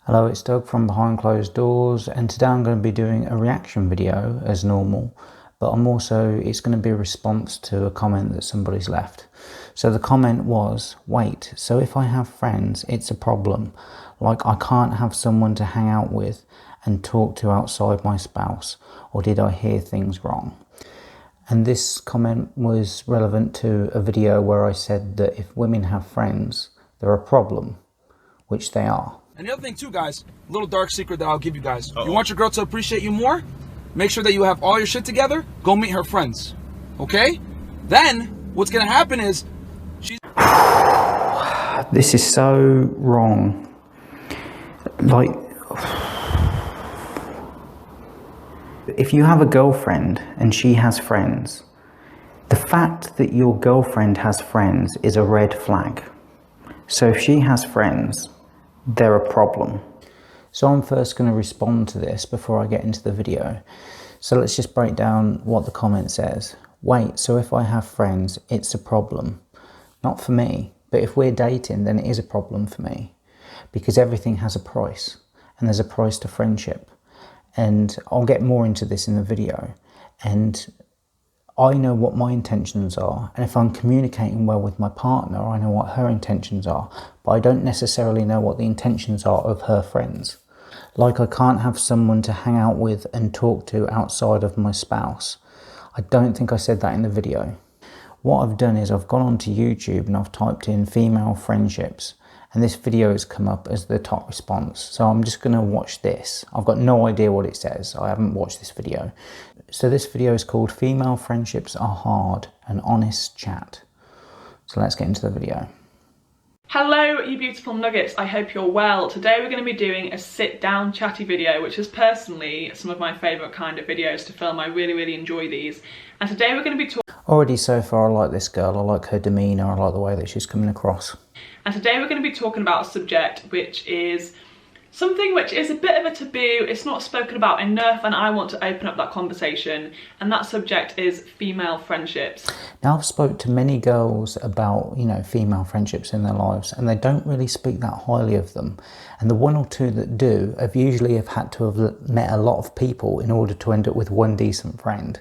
Hello, it's Doug from Behind Closed Doors, and today I'm going to be doing a reaction video as normal, but it's going to be a response to a comment that somebody's left. So the comment was, wait, so if I have friends, it's a problem. Like I can't have someone to hang out with and talk to outside my spouse, or did I hear things wrong? And this comment was relevant to a video where I said that if women have friends, they're a problem, which they are. And the other thing too, guys, a little dark secret that I'll give you guys. You want your girl to appreciate you more? Make sure that you have all your shit together. Go meet her friends. Okay? Then, what's gonna happen is, she's... This is so wrong. Like, if you have a girlfriend and she has friends, the fact that your girlfriend has friends is a red flag. So if she has friends, they're a problem. So I'm first going to respond to this before I get into the video. So let's just break down what the comment says. Wait, so if I have friends, it's a problem. Not for me, but if we're dating, then it is a problem for me. Because everything has a price, and there's a price to friendship. And I'll get more into this in the video. And I know what my intentions are, and if I'm communicating well with my partner, I know what her intentions are, but I don't necessarily know what the intentions are of her friends. Like I can't have someone to hang out with and talk to outside of my spouse. I don't think I said that in the video. What I've done is I've gone onto YouTube and I've typed in female friendships, and this video has come up as the top response. So I'm just going to watch this. I've got no idea what it says. I haven't watched this video. So this video is called Female Friendships Are Hard, an Honest Chat. So let's get into the video. Hello you beautiful nuggets, I hope you're well. Today we're going to be doing a sit down chatty video, which is personally some of my favourite kind of videos to film. I really enjoy these. And today we're going to be talking... Already so far I like this girl, I like her demeanour, I like the way that she's coming across. And today we're going to be talking about a subject which is something which is a bit of a taboo, it's not spoken about enough, and I want to open up that conversation, and that subject is female friendships. Now I've spoke to many girls about, female friendships in their lives, and they don't really speak that highly of them. And the one or two that do have usually had to have met a lot of people in order to end up with one decent friend.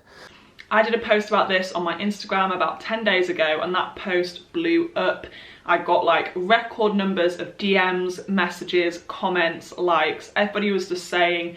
I did a post about this on my Instagram about 10 days ago, and that post blew up. I got like record numbers of DMs, messages, comments, likes. Everybody was just saying,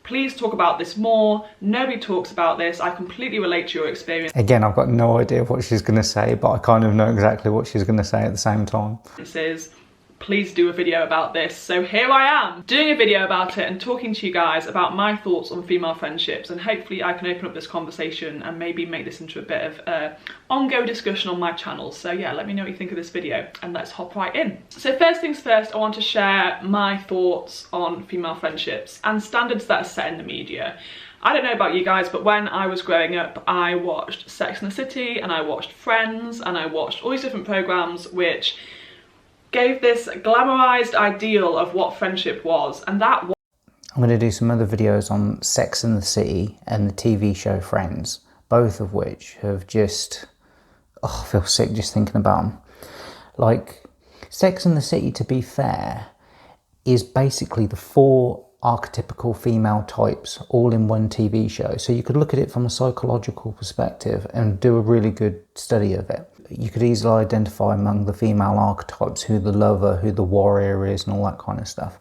please talk about this more. Nobody talks about this. I completely relate to your experience. Again, I've got no idea what she's going to say, but I kind of know exactly what she's going to say at the same time. This is, please do a video about this. So here I am doing a video about it and talking to you guys about my thoughts on female friendships, and hopefully I can open up this conversation and maybe make this into a bit of ongoing discussion on my channel. So yeah, let me know what you think of this video and let's hop right in. So first things first, I want to share my thoughts on female friendships and standards that are set in the media. I don't know about you guys, but when I was growing up, I watched Sex and the City and I watched Friends and I watched all these different programs which gave this glamorized ideal of what friendship was, and that was... I'm going to do some other videos on Sex and the City and the TV show Friends, both of which have just... I feel sick just thinking about them. Like, Sex and the City, to be fair, is basically the 4 archetypical female types all in one TV show. So you could look at it from a psychological perspective and do a really good study of it. You could easily identify among the female archetypes who the lover, who the warrior is, and all that kind of stuff.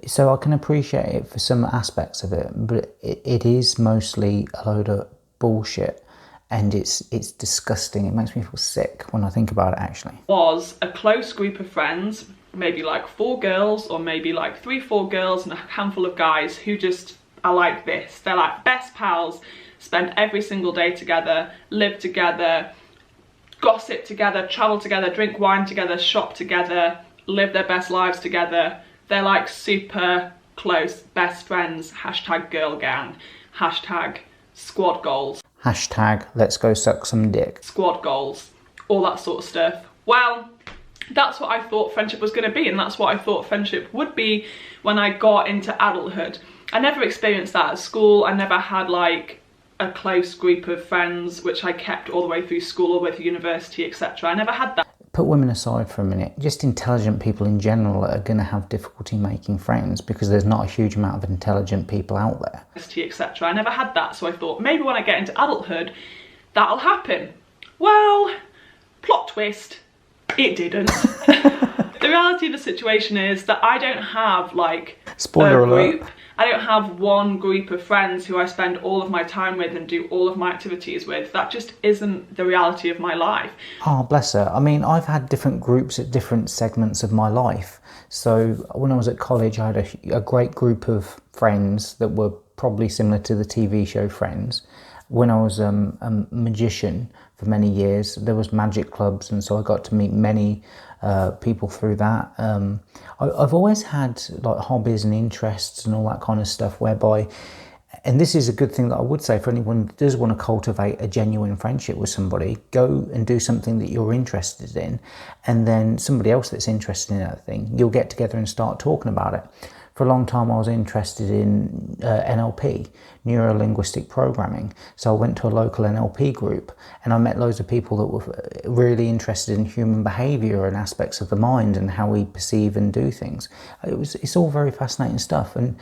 So I can appreciate it for some aspects of it, but it is mostly a load of bullshit, and it's disgusting. It makes me feel sick when I think about it, actually. Was a close group of friends, maybe like 4 girls, or maybe like 3-4 girls and a handful of guys who just are like this. They're like best pals, spend every single day together, live together, gossip together, travel together, drink wine together, shop together, live their best lives together. They're like super close best friends. Hashtag girl gang. Hashtag squad goals. Hashtag let's go suck some dick. Squad goals. All that sort of stuff. Well, that's what I thought friendship was going to be, and that's what I thought friendship would be when I got into adulthood. I never experienced that at school. I never had like a close group of friends which I kept all the way through school, all the way through university, etc. I never had that. put women aside for a minute, just intelligent people in general are going to have difficulty making friends because there's not a huge amount of intelligent people out there. Etc. I never had that, so I thought maybe when I get into adulthood, that'll happen. Well, plot twist, it didn't. The reality of the situation is that I don't have like Spoiler a group. alert. I don't have one group of friends who I spend all of my time with and do all of my activities with. That just isn't the reality of my life. Oh, bless her. I mean, I've had different groups at different segments of my life. So when I was at college, I had a great group of friends that were probably similar to the TV show Friends. When I was a magician for many years, there was magic clubs, and so I got to meet many people through that. I've always had like hobbies and interests and all that kind of stuff whereby, and this is a good thing that I would say for anyone that does want to cultivate a genuine friendship with somebody, go and do something that you're interested in, and then somebody else that's interested in that thing, you'll get together and start talking about it. For a long time I was interested in NLP, neuro-linguistic programming. So I went to a local NLP group and I met loads of people that were really interested in human behaviour and aspects of the mind and how we perceive and do things. It's all very fascinating stuff, and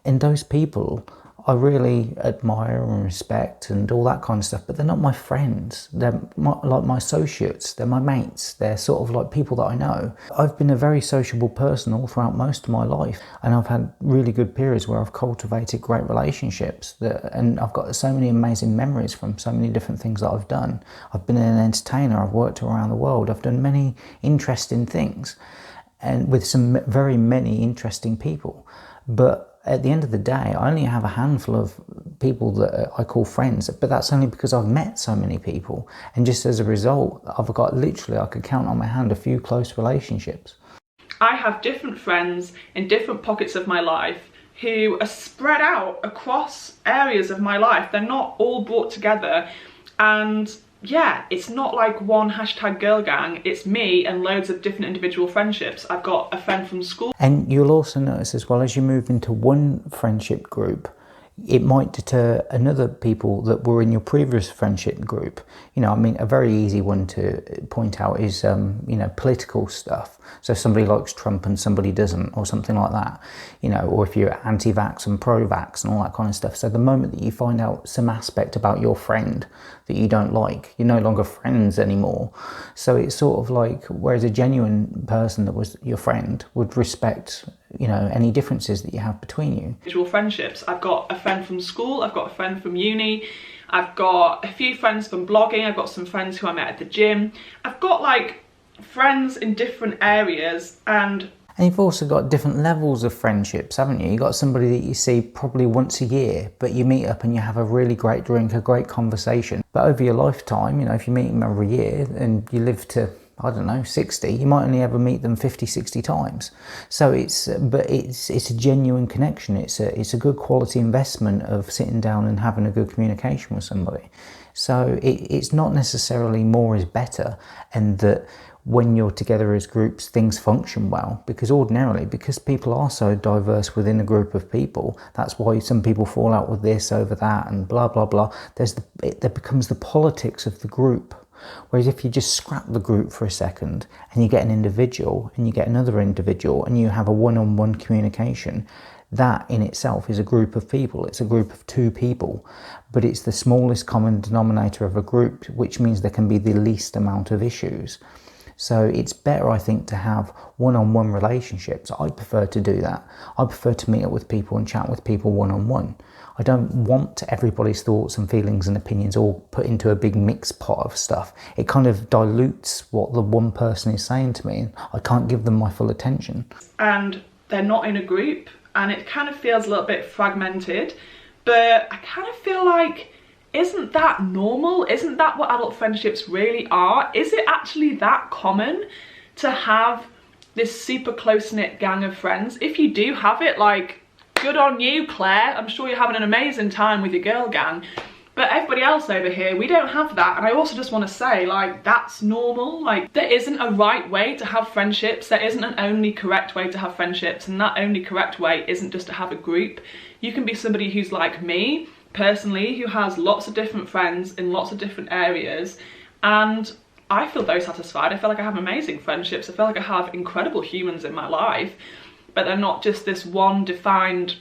those people I really admire and respect and all that kind of stuff, but they're not my friends. They're like my associates, they're my mates, they're sort of like people that I know. I've been a very sociable person all throughout most of my life, and I've had really good periods where I've cultivated great relationships, and I've got so many amazing memories from so many different things that I've done. I've been an entertainer, I've worked around the world, I've done many interesting things, and with some very many interesting people. But at the end of the day, I only have a handful of people that I call friends, but that's only because I've met so many people. And just as a result, I've got literally, I could count on my hand a few close relationships. I have different friends in different pockets of my life who are spread out across areas of my life. They're not all brought together, and yeah, it's not like one hashtag girl gang, it's me and loads of different individual friendships. I've got a friend from school. And you'll also notice as well, as you move into one friendship group, it might deter another people that were in your previous friendship group. You know, I mean, a very easy one to point out is, you know, political stuff. So if somebody likes Trump and somebody doesn't, or something like that, you know, or if you're anti-vax and pro-vax and all that kind of stuff. So the moment that you find out some aspect about your friend that you don't like, you're no longer friends anymore. So it's sort of like, whereas a genuine person that was your friend would respect, you know, any differences that you have between you. Individual friendships. I've got a friend from school, I've got a friend from uni, I've got a few friends from blogging, I've got some friends who I met at the gym. I've got like friends in different areas, and you've also got different levels of friendships, haven't you? You've got somebody that you see probably once a year, but you meet up and you have a really great drink, a great conversation. But over your lifetime, you know, if you meet them every year and you live to, I don't know, 60, you might only ever meet them 50, 60 times. So it's a genuine connection. It's a good quality investment of sitting down and having a good communication with somebody. So it's not necessarily more is better, and that when you're together as groups, things function well, because ordinarily, because people are so diverse within a group of people, that's why some people fall out with this over that and blah, blah, blah. There becomes the politics of the group. Whereas if you just scrap the group for a second and you get an individual and you get another individual and you have a one-on-one communication, that in itself is a group of people. It's a group of two people, but it's the smallest common denominator of a group, which means there can be the least amount of issues. So it's better, I think, to have one-on-one relationships. I prefer to do that. I prefer to meet up with people and chat with people one-on-one. I don't want everybody's thoughts and feelings and opinions all put into a big mixed pot of stuff. It kind of dilutes what the one person is saying to me, and I can't give them my full attention. And they're not in a group, and it kind of feels a little bit fragmented, but I kind of feel like, isn't that normal? Isn't that what adult friendships really are? Is it actually that common to have this super close-knit gang of friends? If you do have it, like, good on you, Claire. I'm sure you're having an amazing time with your girl gang. But everybody else over here, we don't have that. And I also just want to say, like, that's normal. Like, there isn't a right way to have friendships. There isn't an only correct way to have friendships. And that only correct way isn't just to have a group. You can be somebody who's like me, personally, who has lots of different friends in lots of different areas, and I feel very satisfied. I feel like I have amazing friendships. I feel like I have incredible humans in my life, but they're not just this one defined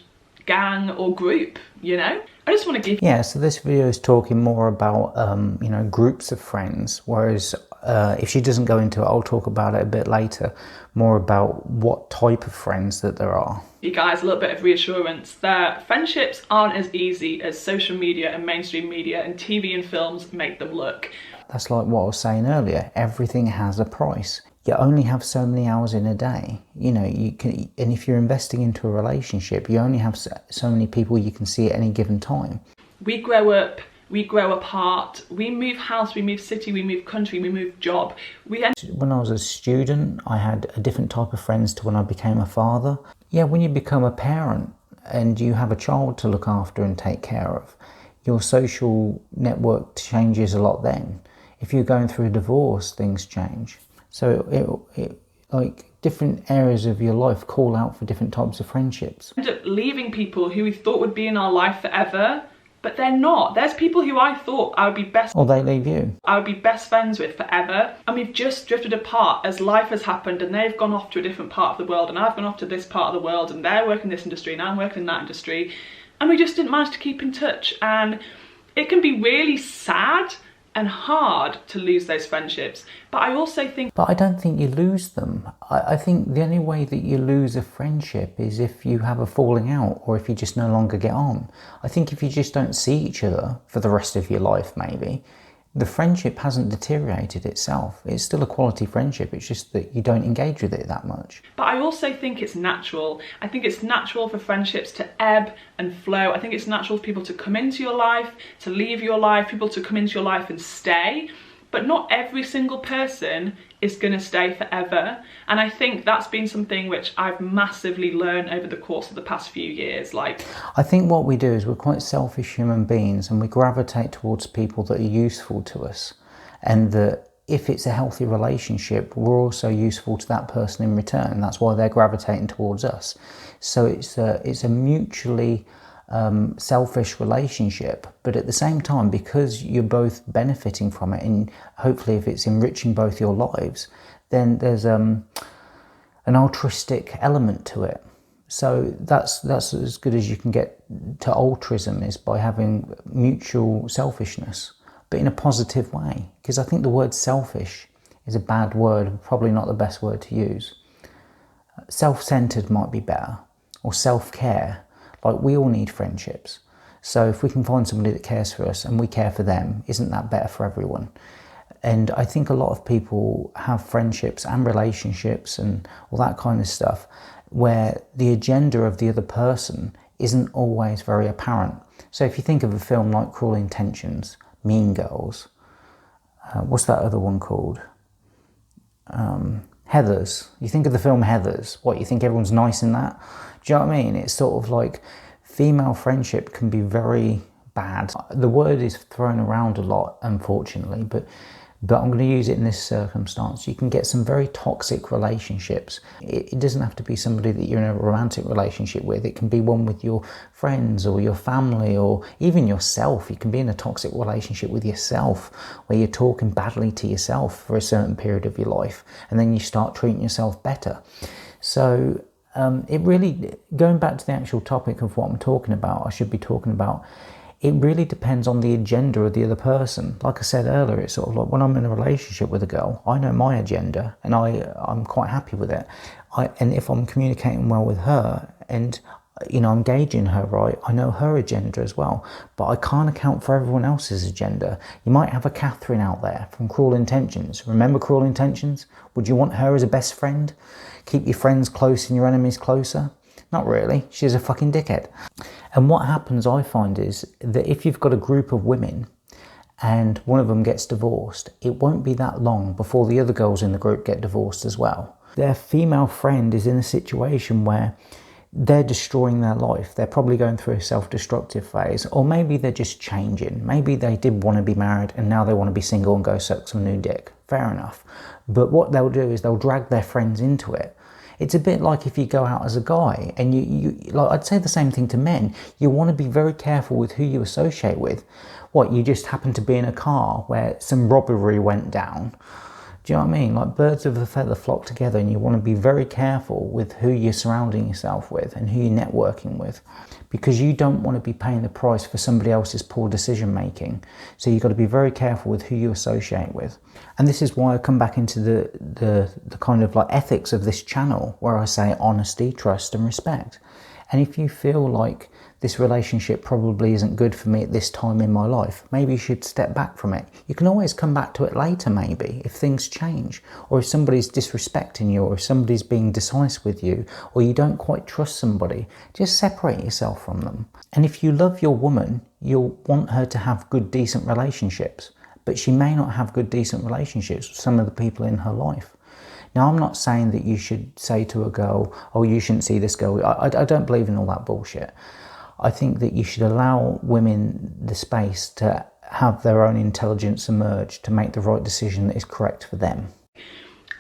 gang or group, you know? I just want to give... Yeah, so this video is talking more about, you know, groups of friends, whereas if she doesn't go into it, I'll talk about it a bit later, more about what type of friends that there are. You guys a little bit of reassurance that friendships aren't as easy as social media and mainstream media and TV and films make them look. That's like what I was saying earlier, everything has a price. You only have so many hours in a day, you know, you can, and if you're investing into a relationship, you only have so many people you can see at any given time. We grow up, we grow apart, we move house, we move city, we move country, we move job. When I was a student, I had a different type of friends to when I became a father. Yeah, when you become a parent and you have a child to look after and take care of, your social network changes a lot then. If you're going through a divorce, things change. So it like different areas of your life call out for different types of friendships. End up leaving people who we thought would be in our life forever, but they're not. There's people who I thought I would be best... Or they leave you. I would be best friends with forever, and we've just drifted apart as life has happened, and they've gone off to a different part of the world, and I've gone off to this part of the world, and they're working in this industry, and I'm working in that industry, and we just didn't manage to keep in touch. And it can be really sad and hard to lose those friendships, but I also think... But I don't think you lose them. I think the only way that you lose a friendship is if you have a falling out, or if you just no longer get on. I think if you just don't see each other for the rest of your life, maybe, the friendship hasn't deteriorated itself. It's still a quality friendship, it's just that you don't engage with it that much. But I also think it's natural. I think it's natural for friendships to ebb and flow. I think it's natural for people to come into your life, to leave your life, people to come into your life and stay. But not every single person is going to stay forever. And I think that's been something which I've massively learned over the course of the past few years. Like, I think what we do is we're quite selfish human beings, and we gravitate towards people that are useful to us. And that if it's a healthy relationship, we're also useful to that person in return. That's why they're gravitating towards us. So it's a mutually selfish relationship, but at the same time, because you're both benefiting from it, and hopefully if it's enriching both your lives, then there's an altruistic element to it. So that's as good as you can get to altruism, is by having mutual selfishness, but in a positive way. Because I think the word selfish is a bad word, probably not the best word to use. Self-centered might be better, or self-care. Like, we all need friendships. So if we can find somebody that cares for us and we care for them, isn't that better for everyone? And I think a lot of people have friendships and relationships and all that kind of stuff where the agenda of the other person isn't always very apparent. So if you think of a film like Cruel Intentions, Mean Girls, what's that other one called? Heathers. You think of the film Heathers, what, you think everyone's nice in that? Do you know what I mean? It's sort of like female friendship can be very bad. The word is thrown around a lot, unfortunately, but I'm going to use it in this circumstance. You can get some very toxic relationships. It doesn't have to be somebody that you're in a romantic relationship with. It can be one with your friends or your family or even yourself. You can be in a toxic relationship with yourself where you're talking badly to yourself for a certain period of your life, and then you start treating yourself better. So it really, going back to the actual topic of what I'm talking about, I should be talking about, it really depends on the agenda of the other person. Like I said earlier, it's sort of like when I'm in a relationship with a girl, I know my agenda and I'm quite happy with it. And if I'm communicating well with her and, you know, I'm gauging her right, I know her agenda as well. But I can't account for everyone else's agenda. You might have a Catherine out there from Cruel Intentions. Remember Cruel Intentions? Would you want her as a best friend? Keep your friends close and your enemies closer? Not really. She's a fucking dickhead. And what happens, I find, is that if you've got a group of women and one of them gets divorced, it won't be that long before the other girls in the group get divorced as well. Their female friend is in a situation where they're destroying their life. They're probably going through a self-destructive phase, or maybe they're just changing. Maybe they did want to be married and now they want to be single and go suck some new dick. Fair enough. But what they'll do is they'll drag their friends into it It's a bit like if you go out as a guy and you like, I'd say the same thing to men. You want to be very careful with who you associate with. What, you just happen to be in a car where some robbery went down? Do you know what I mean? Like, birds of a feather flock together, and you want to be very careful with who you're surrounding yourself with and who you're networking with, because you don't want to be paying the price for somebody else's poor decision making. So you've got to be very careful with who you associate with. And this is why I come back into the kind of like ethics of this channel, where I say honesty, trust and respect. And if you feel like this relationship probably isn't good for me at this time in my life, maybe you should step back from it. You can always come back to it later, maybe, if things change, or if somebody's disrespecting you, or if somebody's being dishonest with you, or you don't quite trust somebody. Just separate yourself from them. And if you love your woman, you'll want her to have good, decent relationships, but she may not have good, decent relationships with some of the people in her life. Now, I'm not saying that you should say to a girl, oh, you shouldn't see this girl. I don't believe in all that bullshit. I think that you should allow women the space to have their own intelligence emerge to make the right decision that is correct for them.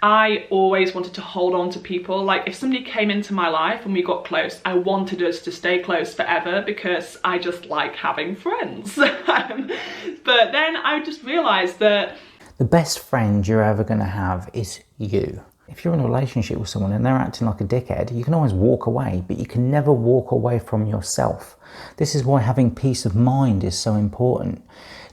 I always wanted to hold on to people. Like, if somebody came into my life and we got close, I wanted us to stay close forever because I just like having friends. But then I just realised that the best friend you're ever going to have is you. If you're in a relationship with someone and they're acting like a dickhead, you can always walk away, but you can never walk away from yourself. This is why having peace of mind is so important.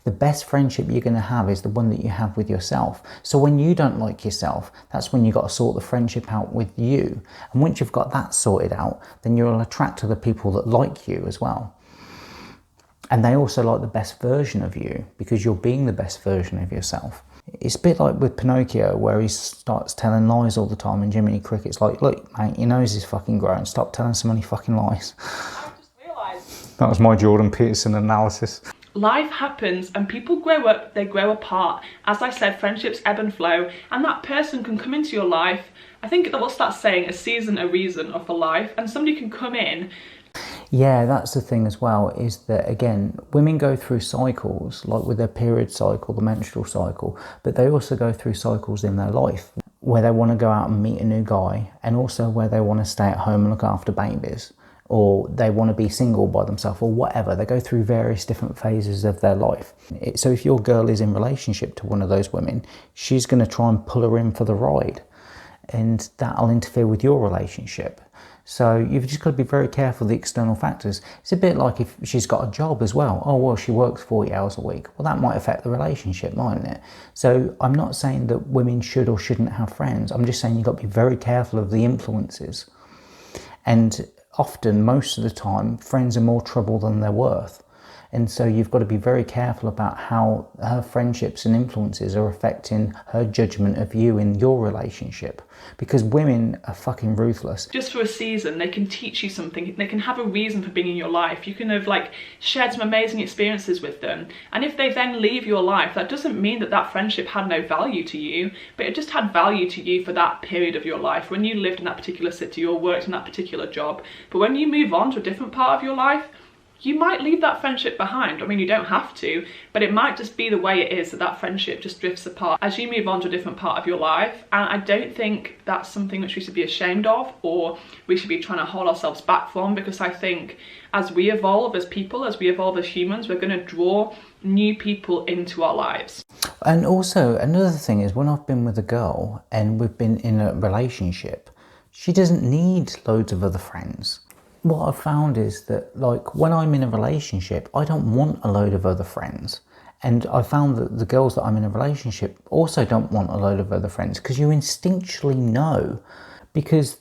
The best friendship you're going to have is the one that you have with yourself. So when you don't like yourself, that's when you've got to sort the friendship out with you. And once you've got that sorted out, then you'll attract other people that like you as well. And they also like the best version of you because you're being the best version of yourself. It's a bit like with Pinocchio, where he starts telling lies all the time, and Jiminy Cricket's like, look, mate, your nose is fucking grown. Stop telling so many fucking lies. I just realised That was my Jordan Peterson analysis. life happens and people grow up, they grow apart. As I said, friendships ebb and flow, and that person can come into your life. I think that what's that saying, a season, a reason of a life, and somebody can come in. Yeah, that's the thing as well, is that, again, women go through cycles, like with their period cycle, the menstrual cycle, but they also go through cycles in their life where they want to go out and meet a new guy, and also where they want to stay at home and look after babies, or they want to be single by themselves, or whatever. They go through various different phases of their life. So if your girl is in relationship to one of those women, she's going to try and pull her in for the ride, and that'll interfere with your relationship. So you've just got to be very careful of the external factors. It's a bit like if she's got a job as well. Oh, well, she works 40 hours a week. Well, that might affect the relationship, mightn't it? So I'm not saying that women should or shouldn't have friends. I'm just saying you've got to be very careful of the influences. And often, most of the time, friends are more trouble than they're worth. And so you've got to be very careful about how her friendships and influences are affecting her judgment of you in your relationship. Because women are fucking ruthless. Just for a season, they can teach you something. They can have a reason for being in your life. You can have like shared some amazing experiences with them. And if they then leave your life, that doesn't mean that that friendship had no value to you, but it just had value to you for that period of your life, when you lived in that particular city or worked in that particular job. But when you move on to a different part of your life, you might leave that friendship behind. I mean, you don't have to, but it might just be the way it is, that that friendship just drifts apart as you move on to a different part of your life. And I don't think that's something which we should be ashamed of, or we should be trying to hold ourselves back from, because I think as we evolve as people, as we evolve as humans, we're going to draw new people into our lives. And also, another thing is, when I've been with a girl and we've been in a relationship, she doesn't need loads of other friends. What I've found is that, like, when I'm in a relationship, I don't want a load of other friends. And I found that the girls that I'm in a relationship also don't want a load of other friends, because you instinctually know. Because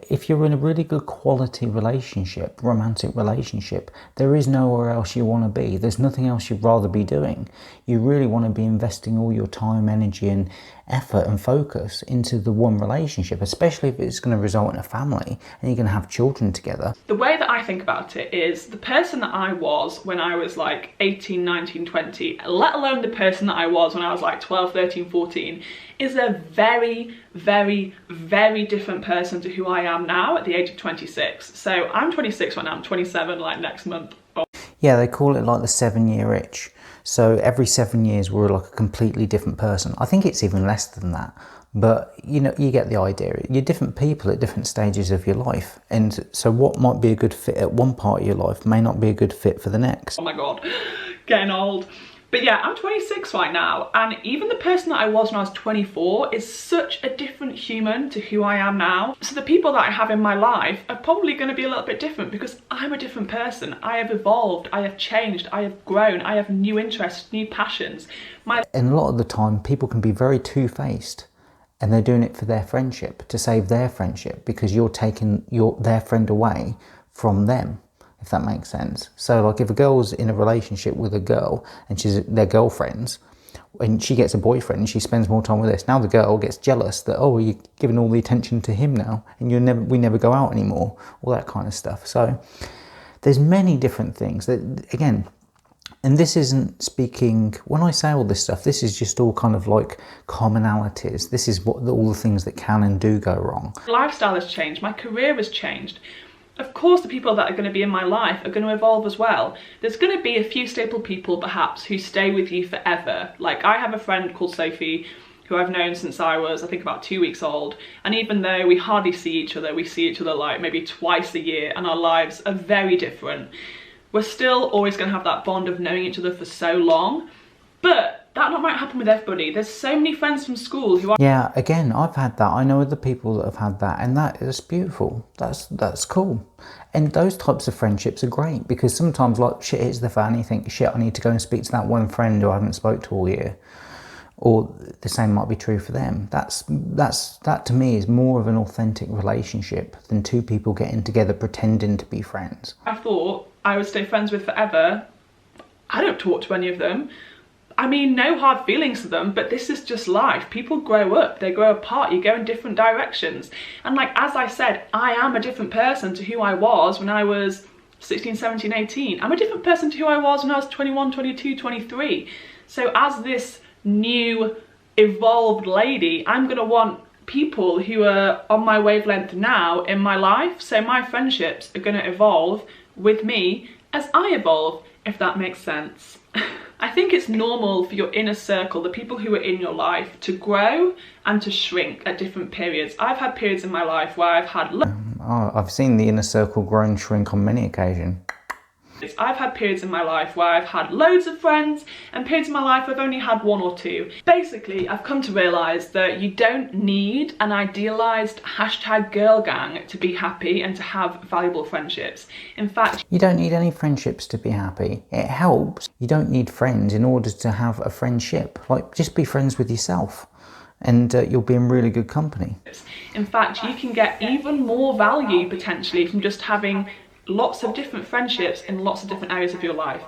if you're in a really good quality relationship, romantic relationship, there is nowhere else you want to be. There's nothing else you'd rather be doing. You really want to be investing all your time, energy and effort and focus into the one relationship, especially if it's going to result in a family and you're going to have children together. The way that I think about it is, the person that I was when I was like 18, 19, 20, let alone the person that I was when I was like 12, 13, 14, is a very, very, very different person to who I am now at the age of 26. So I'm 26 right now, I'm 27 like next month. Yeah, they call it like the 7-year itch. So every 7 years we're like a completely different person. I think it's even less than that. But you know, you get the idea. You're different people at different stages of your life, and so what might be a good fit at one part of your life may not be a good fit for the next. Oh my god, getting old. But yeah, I'm 26 right now, and even the person that I was when I was 24 is such a different human to who I am now. So the people that I have in my life are probably going to be a little bit different because I'm a different person. I have evolved, I have changed, I have grown, I have new interests, new passions. And a lot of the time, people can be very two-faced, and they're doing it for their friendship, to save their friendship, because you're taking their friend away from them, if that makes sense. So like if a girl's in a relationship with a girl and they're girlfriends, and she gets a boyfriend and she spends more time with this, now the girl gets jealous that, oh, you're giving all the attention to him now and we never go out anymore, all that kind of stuff. So there's many different things that, again, and this isn't speaking, when I say all this stuff, this is just all kind of like commonalities. This is all the things that can and do go wrong. Lifestyle has changed, my career has changed. Of course, the people that are going to be in my life are going to evolve as well. There's going to be a few staple people, perhaps, who stay with you forever. Like, I have a friend called Sophie, who I've known since I was, I think, about 2 weeks old. And even though we hardly see each other, we see each other like maybe twice a year, and our lives are very different, we're still always going to have that bond of knowing each other for so long. But that not might happen with everybody. There's so many friends from school who are... Yeah, again, I've had that. I know other people that have had that, and that is beautiful. That's cool. And those types of friendships are great, because sometimes, like, shit hits the fan, you think, shit, I need to go and speak to that one friend who I haven't spoke to all year. Or the same might be true for them. That to me is more of an authentic relationship than two people getting together pretending to be friends. I thought I would stay friends with forever. I don't talk to any of them. I mean, no hard feelings to them, but this is just life. People grow up, they grow apart, you go in different directions. And like, as I said, I am a different person to who I was when I was 16, 17, 18. I'm a different person to who I was when I was 21, 22, 23. So as this new, evolved lady, I'm gonna want people who are on my wavelength now in my life. So my friendships are gonna evolve with me as I evolve, if that makes sense. I think it's normal for your inner circle, the people who are in your life, to grow and to shrink at different periods. I've had periods in my life where I've had... I've seen the inner circle grow and shrink on many occasions. I've had periods in my life where I've had loads of friends, and periods in my life I've only had one or two. Basically, I've come to realise that you don't need an idealised #girl gang to be happy and to have valuable friendships. In fact, you don't need any friendships to be happy. It helps. You don't need friends in order to have a friendship. Like, just be friends with yourself, and you'll be in really good company. In fact, you can get even more value potentially from just having lots of different friendships in lots of different areas of your life.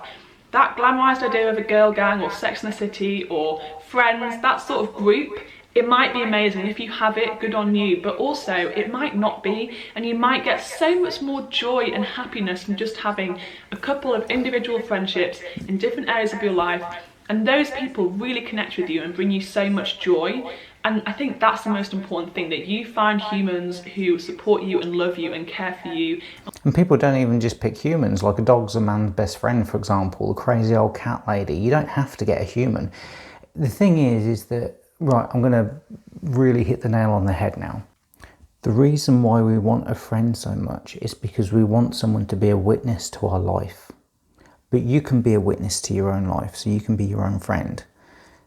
That glamorized idea of a girl gang or Sex and the City or Friends, that sort of group, it might be amazing. If you have it, good on you, but also it might not be, and you might get so much more joy and happiness from just having a couple of individual friendships in different areas of your life, and those people really connect with you and bring you so much joy. And I think that's the most important thing, that you find humans who support you and love you and care for you. And people don't even just pick humans, like a dog's a man's best friend, for example, a crazy old cat lady. You don't have to get a human. The thing is that, right, I'm going to really hit the nail on the head now. The reason why we want a friend so much is because we want someone to be a witness to our life. But you can be a witness to your own life, so you can be your own friend.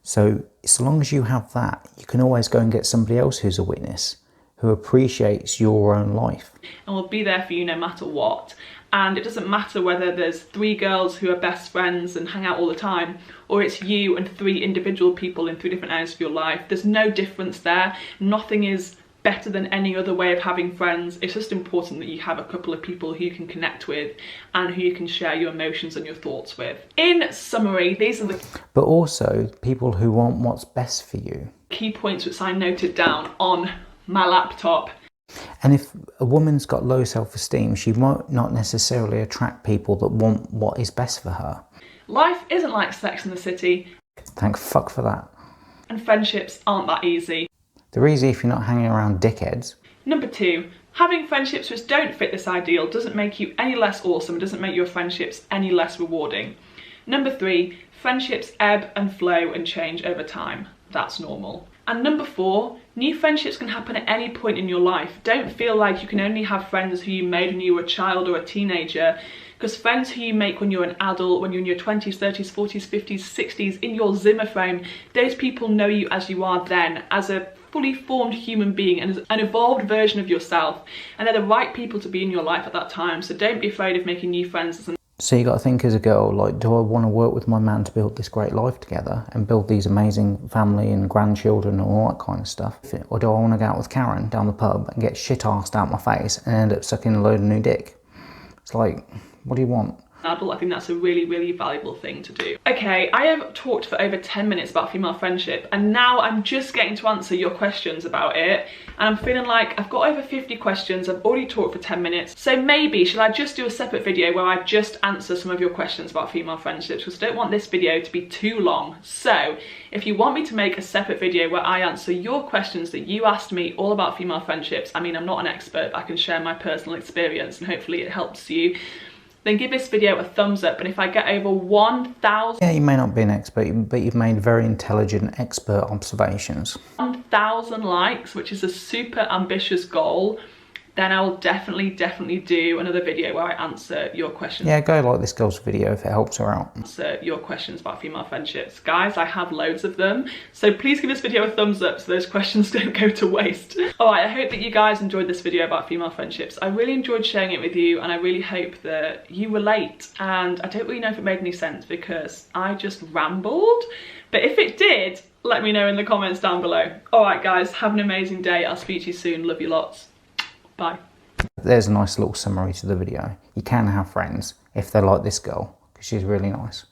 So as long as you have that, you can always go and get somebody else who's a witness, who appreciates your own life. And will be there for you no matter what. And it doesn't matter whether there's 3 girls who are best friends and hang out all the time, or it's you and 3 individual people in 3 different areas of your life. There's no difference there. Nothing is better than any other way of having friends. It's just important that you have a couple of people who you can connect with and who you can share your emotions and your thoughts with. In summary, these are the... But also people who want what's best for you. Key points which I noted down on my laptop. And if a woman's got low self-esteem, she might not necessarily attract people that want what is best for her. Life isn't like Sex and the City. Thank fuck for that. And friendships aren't that easy. They're easy if you're not hanging around dickheads. Number 2, having friendships which don't fit this ideal doesn't make you any less awesome, doesn't make your friendships any less rewarding. Number 3, friendships ebb and flow and change over time. That's normal. And number 4, New friendships can happen at any point in your life. Don't feel like you can only have friends who you made when you were a child or a teenager, because friends who you make when you're an adult, when you're in your 20s, 30s, 40s, 50s, 60s, in your Zimmer frame, those people know you as you are then, as a fully formed human being and as an evolved version of yourself, and they're the right people to be in your life at that time. So don't be afraid of making new friends. So you got to think as a girl, like, do I want to work with my man to build this great life together and build these amazing family and grandchildren and all that kind of stuff? Or do I want to go out with Karen down the pub and get shit-arsed out my face and end up sucking a load of new dick? It's like, what do you want? Adult, I think that's a really, really valuable thing to do. Okay, I have talked for over 10 minutes about female friendship, and now I'm just getting to answer your questions about it, and I'm feeling like I've got over 50 questions, I've already talked for 10 minutes, so maybe should I just do a separate video where I just answer some of your questions about female friendships, because I don't want this video to be too long. So if you want me to make a separate video where I answer your questions that you asked me all about female friendships, I mean, I'm not an expert, but I can share my personal experience and hopefully it helps you, then give this video a thumbs up. And if I get over 1,000... Yeah, you may not be an expert, but you've made very intelligent, expert observations. 1,000 likes, which is a super ambitious goal, then I will definitely do another video where I answer your questions. Yeah, go like this girl's video if it helps her out. Answer your questions about female friendships. Guys, I have loads of them, so please give this video a thumbs up so those questions don't go to waste. Alright, I hope that you guys enjoyed this video about female friendships. I really enjoyed sharing it with you, and I really hope that you relate. And I don't really know if it made any sense because I just rambled, but if it did, let me know in the comments down below. Alright guys, have an amazing day. I'll speak to you soon. Love you lots. Bye. There's a nice little summary to the video. You can have friends if they're like this girl, because she's really nice.